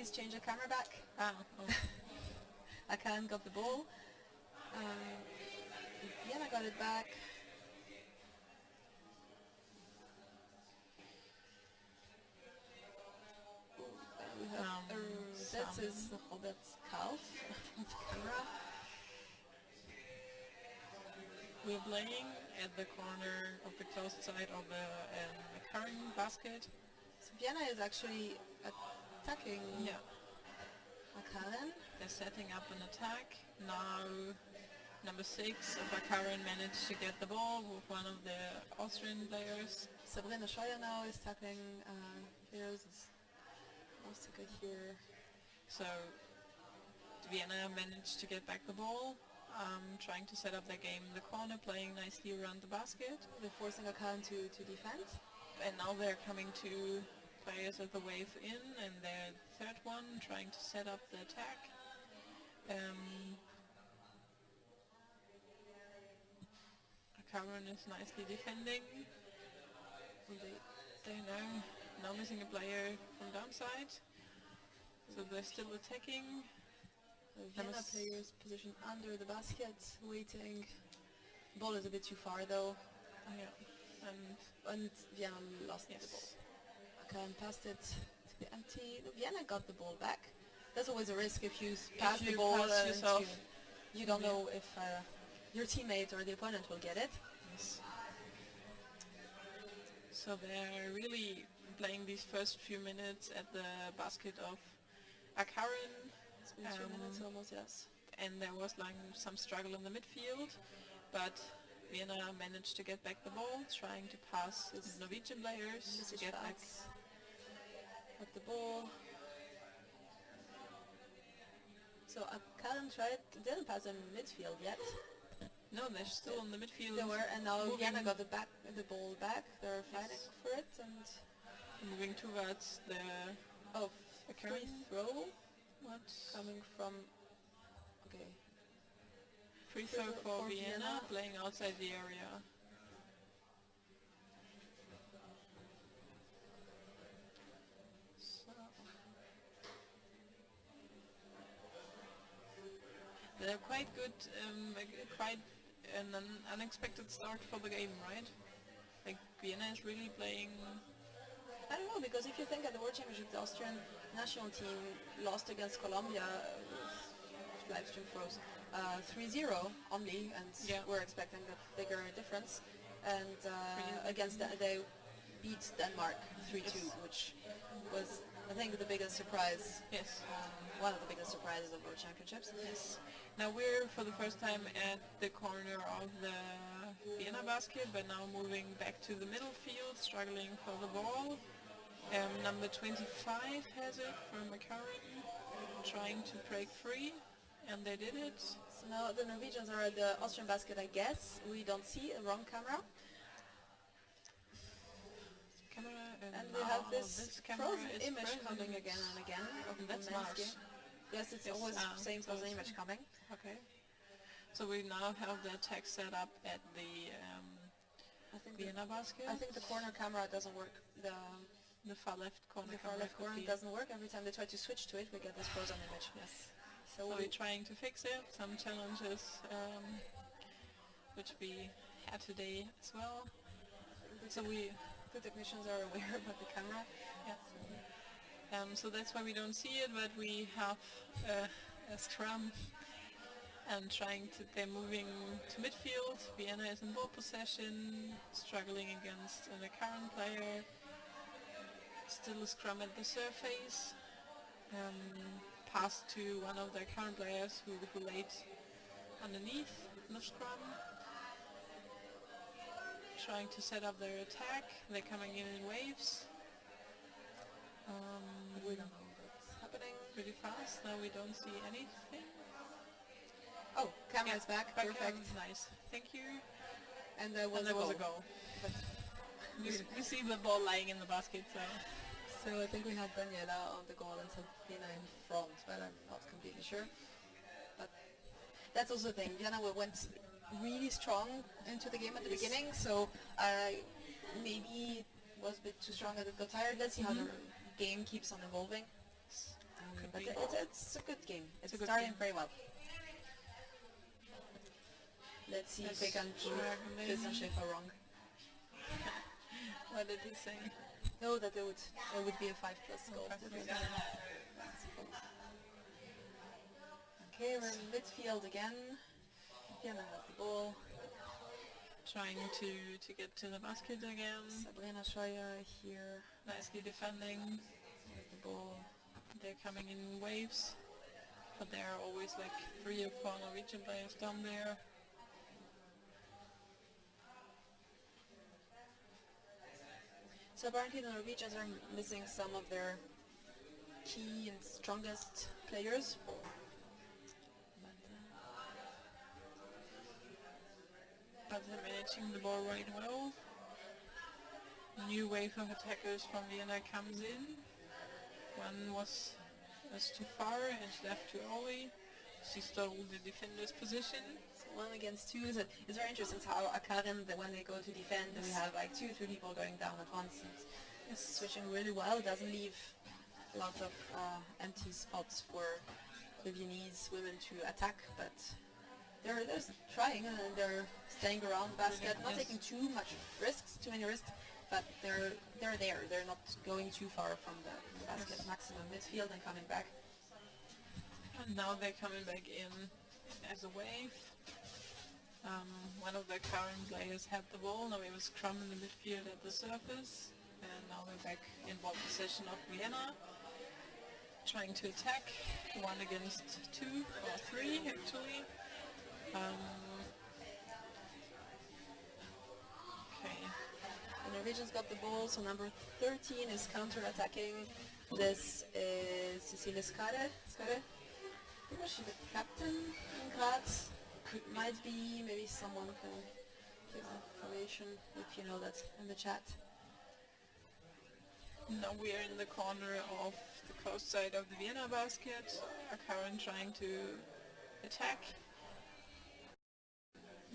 please change the camera back? Oh. Akkaren got the ball. Vienna got it back. We have that's Robert's calf on the camera. We're playing at the corner of the closed side of the Akkaren basket. So Vienna is actually attacking Akkaren. They're setting up an attack. Now number 6 of Akkaren managed to get the ball with one of the Austrian players. Sabrina Scheuer now is tackling players. Also good here. So Vienna managed to get back the ball, trying to set up their game in the corner, playing nicely around the basket. They're forcing Akkaren to defend. And now they're coming to players at the wave in, and their third one trying to set up the attack. Akkaren is nicely defending. They now missing a player from downside, so they're still attacking. Vienna players positioned under the basket, waiting. Ball is a bit too far though. And Vienna lost the ball. Akkaren passed it to be empty. Vienna got the ball back. That's always a risk if you pass the ball yourself. You don't know if your teammate or the opponent will get it. Yes. So they're really playing these first few minutes at the basket of Akkaren. It's been 2 minutes almost, yes. And there was like some struggle in the midfield, but Vienna managed to get back the ball, trying to pass the Norwegian players to get back at the ball. So Akkaren didn't pass in midfield yet. No, they're still in the midfield. They were, and now Vienna got the ball back. They're fighting for it and moving towards the free throw. What? Coming from free throw for Vienna, playing outside the area. So they're quite good, quite an unexpected start for the game, right? Like Vienna is really playing. I don't know, because if you think at the World Championship, the Austrian national team lost against Colombia, live stream froze, 3-0 only, and we're expecting a bigger difference. And against that, they beat Denmark 3-2, which was, I think, the biggest surprise. Yes. One of the biggest surprises of World Championships. Yes. Now we're for the first time at the corner of the Vienna basket, but now moving back to the middle field, struggling for the ball. Number 25 has it from Akkaren, trying to break free, and they did it. So now the Norwegians are at the Austrian basket, I guess. We don't see a wrong camera. And we have this frozen image coming again and again of the men's game. Yes, it's always the same frozen image coming. Okay. So we now have the attack set up at the Vienna basket. I think the corner camera doesn't work. The far left corner. The far left corner doesn't work. Every time they try to switch to it, we get this frozen image. Yes. So we're trying to fix it. Some challenges which we had today as well. So the technicians are aware about the camera. Yes. So that's why we don't see it, but we have a scrum and they're moving to midfield. Vienna is in ball possession, struggling against an Akkaren player. Still a scrum at the surface. Pass to one of the Akkaren players who laid underneath the scrum. Trying to set up their attack. They're coming in waves. We don't know what's happening. Pretty fast. Now we don't see anything. Oh, camera's back. Perfect. Nice. Thank you. And there was a goal. We see the ball lying in the basket. So I think we had Daniela on the goal and Sabina in front, but I'm not completely sure. But that's also the thing. Vienna went really strong into the game at the beginning, so maybe was a bit too strong and it got tired. Let's see how the game keeps on evolving. it's starting very well. Let's see if we can prove Christian Schäfer wrong. What did he say? No, that it would be a 5+ goal. Okay, we're in midfield again. Vienna has the ball. Trying to get to the basket again. Sabrina Scheuer here. Nicely defending. There's the ball. They're coming in waves, but there are always like 3 or 4 Norwegian players down there. So apparently the Norwegians are missing some of their key and strongest players. But they're managing the ball right well. New wave of attackers from Vienna comes in. One was too far and she left too early. She stole the defender's position. So 1 against 2. It's very interesting how Akkaren, when they go to defend, we have like 2 or 3 people going down at once. It's switching really well. It doesn't leave lots of empty spots for the Viennese women to attack, but they're trying and they're staying around the basket, not taking too many risks, but they're there. They're not going too far from the basket. Maximum midfield and coming back. And now they're coming back in as a wave. One of the current players had the ball. Now we have a scrum in the midfield at the surface, and now we're back in ball possession of Vienna, trying to attack. 1 against 2 or 3 actually. Okay. The Norwegians got the ball, so number 13 is counter-attacking. This is Cecilie Skare. Was she the captain in Graz? Might be, maybe someone can give information if you know that in the chat. Now we are in the corner of the coast side of the Vienna basket. Akkaren trying to attack.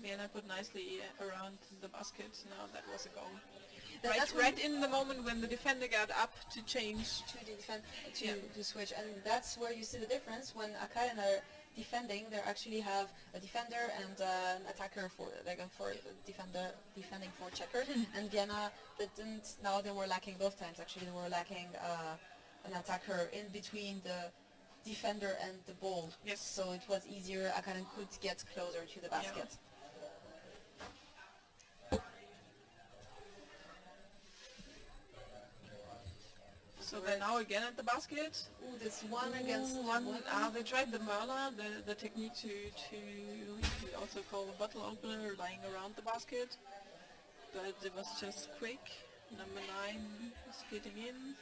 Vienna put nicely around the basket. Now that was a goal. Right in the moment when the defender got up to change to switch, and that's where you see the difference. When Akkaren are defending, they actually have a defender and an attacker defending for checker. And Vienna didn't. Now they were lacking both times. Actually, they were lacking an attacker in between the defender and the ball. Yes. So it was easier. Akkaren could get closer to the basket. Yeah. So they're now again at the basket. Ooh, this 1 against 1. They tried the Merla, the technique to we also call a bottle opener, lying around the basket. But it was just quick. Number 9 was getting in.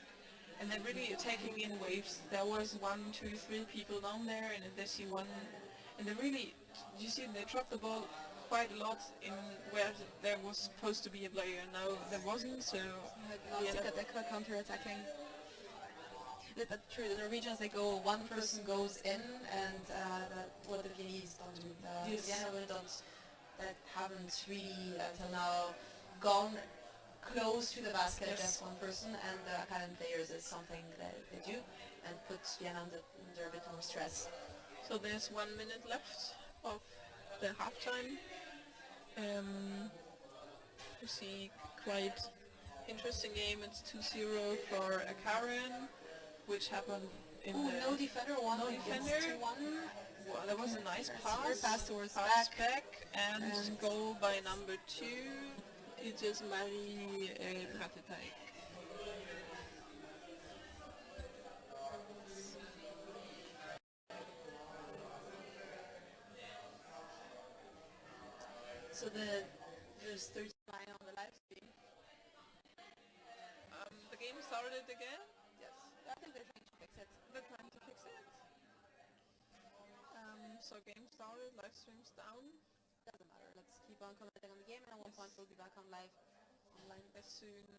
And then really attacking in waves. There was 1, 2, 3 people down there, and they see one. And they really, you see, they dropped the ball quite a lot in where there was supposed to be a player. Now there wasn't, so they're counter-attacking. That's true. The Norwegians, they go, one person goes in, and what the Viennese don't do. The Vienna women that haven't really until now gone close to the basket, just one person, and the Akkaren players is something that they do and puts Vienna under a bit more stress. So there's 1 minute left of the halftime. You see quite interesting game. It's 2-0 for Akkaren, which happened in no defender, no defender. 2-1. Well, there was a nice pass towards back, and goal by number 2. It is Marie Prateteig. So there's 39 on the live stream. The game started again? Yes. I think they're trying to fix it. They're trying to fix it. So game started, live stream's down. Doesn't matter. Let's keep on commenting on the game, and at one point we'll be back on online as soon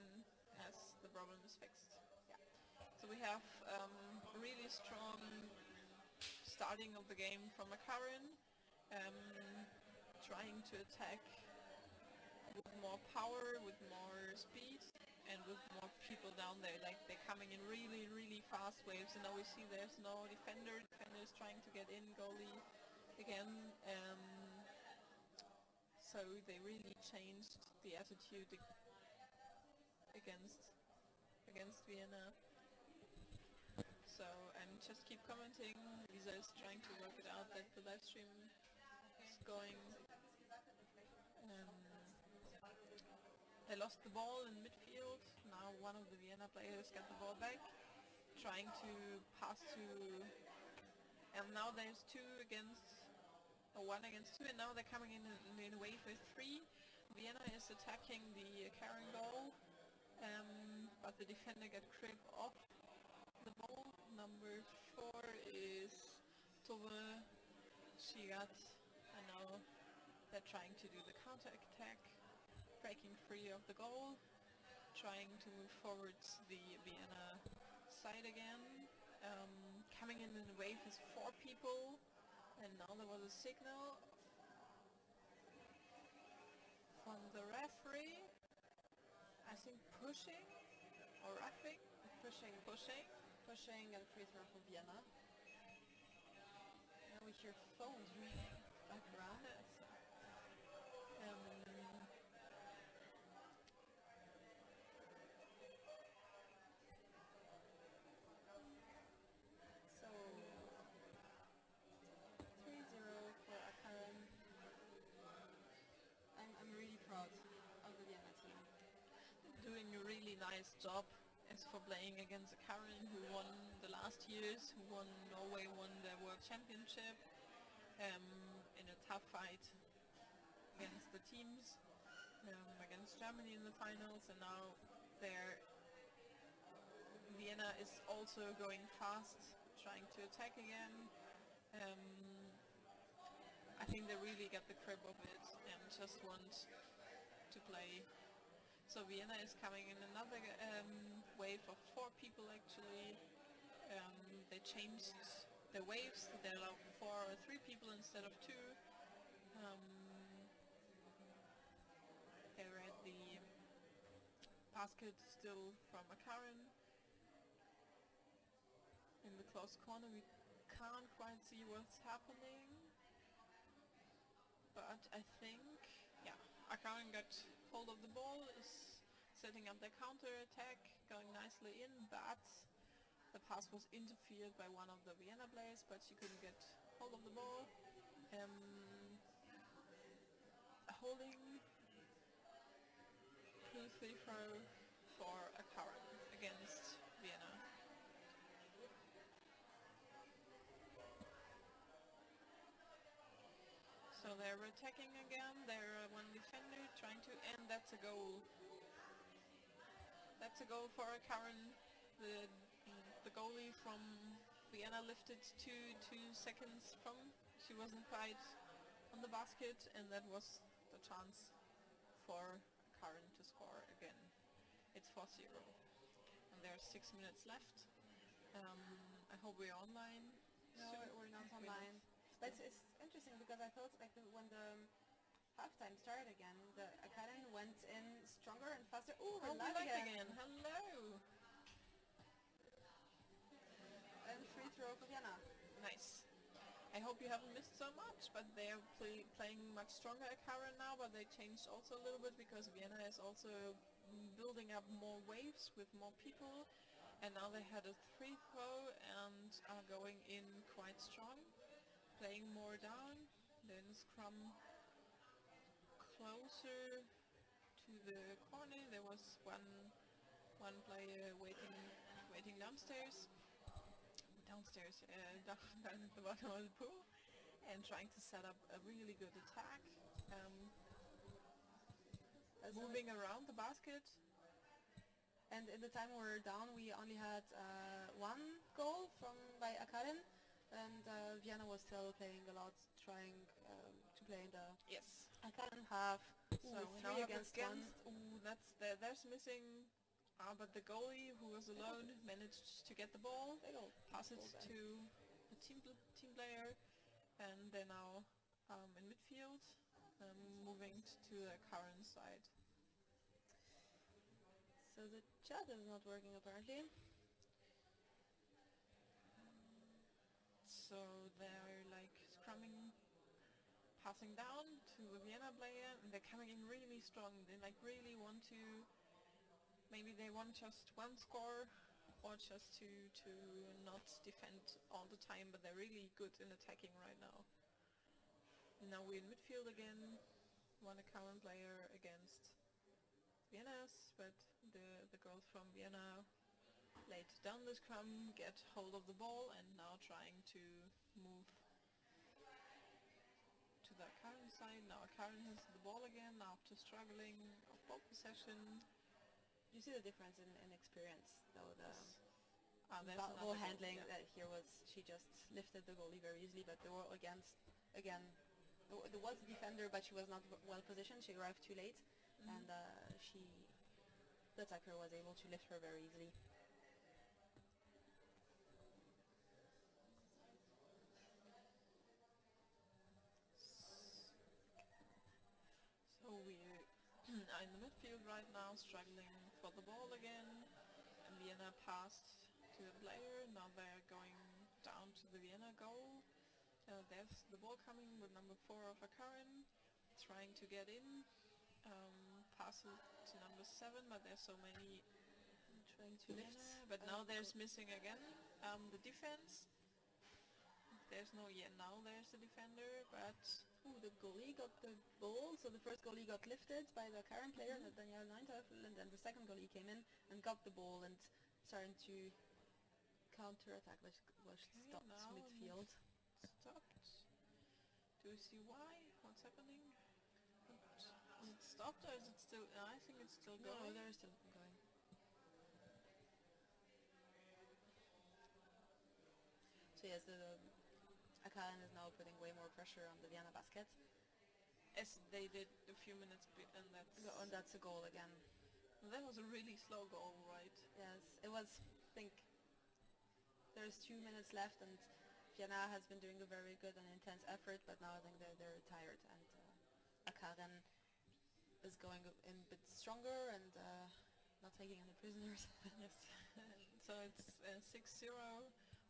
as the problem is fixed. Yeah. So we have a really strong starting of the game from Akkaren, trying to attack with more power, with more speed, and with more people down there. Like they're coming in really, really fast waves, and now we see there's no defender. Defender is trying to get in, goalie again. So they really changed the attitude against Vienna. So I'm just keep commenting. Lisa is trying to work it out that the live stream is going. They lost the ball in midfield. Now one of the Vienna players got the ball back, trying to pass to, and now there's 1 against 2, and now they're coming in a wave with 3. Vienna is attacking the Akkaren goal, but the defender got crib off the ball. Number 4 is Tove. She got, and now they're trying to do the counter-attack, breaking free of the goal, trying to move forwards the Vienna side again. Coming in a wave is 4 people, and now there was a signal from the referee, I think pushing or roughing? Pushing and free throw for Vienna. Now we hear phones ringing background. So 3-0 for Akkaren. I'm really proud of the Vienna team. Doing a really nice job as for playing against Akkaren, who won the last years, Norway won the World Championship in a tough fight against the teams, against Germany in the finals, and now Vienna is also going fast, trying to attack again. I think they really got the grip of it and just want to play. So Vienna is coming in another wave of 4 people actually. They changed the waves, they allow 4 or 3 people instead of 2. They read the basket still from Akkaren. In the close corner we can't quite see what's happening, but I think, yeah, Akkaren got hold of the ball, is setting up their counter-attack, going nicely in, but the pass was interfered by one of the Vienna players, but she couldn't get hold of the ball. Holding free throw for Akkaren against Vienna. So they're attacking again, they're one defender trying to, and that's a goal. That's a goal for Akkaren. The goalie from Vienna lifted 2 seconds from, she wasn't quite on the basket, and that was the chance for Akkaren to score again. It's 4-0. And there's 6 minutes left. I hope we're online. No, we're not online. But it's interesting because I felt like when the halftime started again, the Akkaren went in stronger and faster. Oh, we're live again. Hello. And free throw for Vienna. Nice. I hope you haven't missed so much, but they're playing much stronger Akkaren now, but they changed also a little bit because Vienna is also building up more waves with more people, and now they had a free throw and are going in quite strong. Playing more down, then scrum closer to the corner. There was one player waiting downstairs, down at the bottom of the pool, and trying to set up a really good attack, moving around the basket. And in the time we were down, we only had 1 goal by Akkaren. And Vienna was still playing a lot, trying to play in the Akkaren half. So 3 against 1. There's missing, but the goalie, who was alone, managed to get the ball, pass it to the team player, and they're now in midfield, moving to the Akkaren side. So the chat is not working apparently. So they're like scrumming, passing down to the Vienna player, and they're coming in really strong. They like really want to, maybe they want just one score, or just to not defend all the time, but they're really good in attacking right now. And now we're in midfield again, one Akkaren player against Vienna's, but the girls from Vienna laid down the scrum, get hold of the ball, and now trying to move to the Akkaren side. Now Akkaren has the ball again after struggling of ball possession. You see the difference in experience, though. The ball handling goal, yeah. that here was, she just lifted the goalie very easily, but there were again, there was a defender, but she was not well positioned. She arrived too late, and the attacker was able to lift her very easily. So we are in the midfield right now, struggling for the ball again. And Vienna passed to the player. Now they're going down to the Vienna goal. There's the ball coming with number 4 of Akkaren, trying to get in. Pass it to number 7, but there's so many Trying to lift. But now there's missing again the defense. There's no yet. Now there's the defender, but the goalie got the ball, so the first goalie got lifted by the Akkaren player, Danielle Neunteufel, and then the second goalie came in and got the ball and starting to counter-attack, which was stopped midfield. Stopped. Do you see why? What's happening? Is it stopped or is it still? I think it's still going. No, they're still going. So yes, the Akkaren is now putting way more pressure on the Vienna basket. As they did a few minutes, and that's a goal again. Well, that was a really slow goal, right? Yes, it was. I think there's 2 minutes left, and Vienna has been doing a very good and intense effort, but now I think they're tired, and Akkaren is going in a bit stronger and not taking any prisoners. Yes. So it's 6-0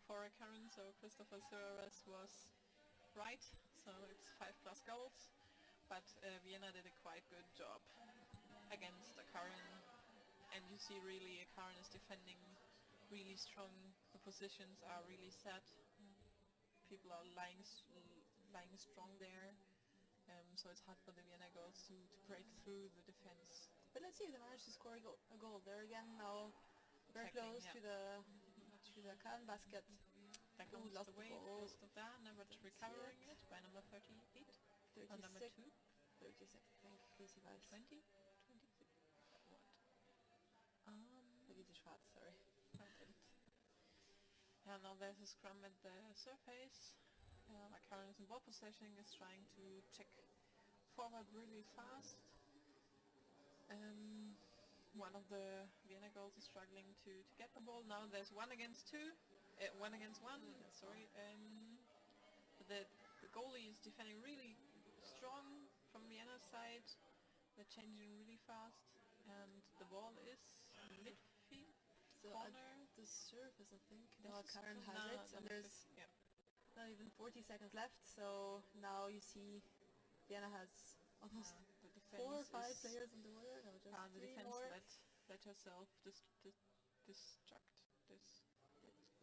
for Akkaren, so Christopher Suarez was right, so it's 5+ goals, but Vienna did a quite good job against Akkaren, and you see really Akkaren is defending really strong, the positions are really set, people are lying strong there, so it's hard for the Vienna girls to break through the defense. But let's see if they manage to score a goal. They're again now very close to the Akkaren basket. That comes the way close to that, never recovering it by number 38. 36, and number 2. 36, I think. 20? 26. What? Maybe the Schwarz, sorry. Yeah, now there's a scrum at the surface. Akkaren is in ball possession, is trying to check forward really fast. One of the Vienna girls is struggling to get the ball. Now there's 1 against 2. 1 against 1, sorry. The goalie is defending really strong from Vienna's side. They're changing really fast, and the ball is midfield. So corner. The surface, I think. Now Akkaren has it, and there's not even 40 seconds left. So now you see Vienna has almost 4 or 5 players in the water. No, just the 3 defense more. let herself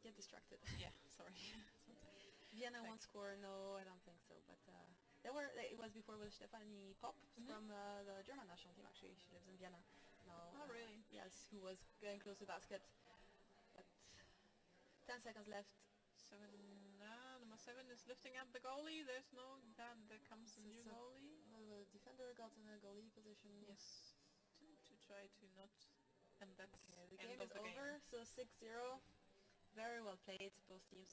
Get distracted. Yeah, sorry. Vienna won't score. No, I don't think so. But it was before with Stefanie Popp from the German national team. Actually, she lives in Vienna now. Oh, really? Yes, who was getting close to the basket. But 10 seconds left. Number 7 is lifting up the goalie. There's no. There comes a new goalie. The defender got in a goalie position. Yes. To try to not. And that's the game is over. So 6-0. Very well played, both teams.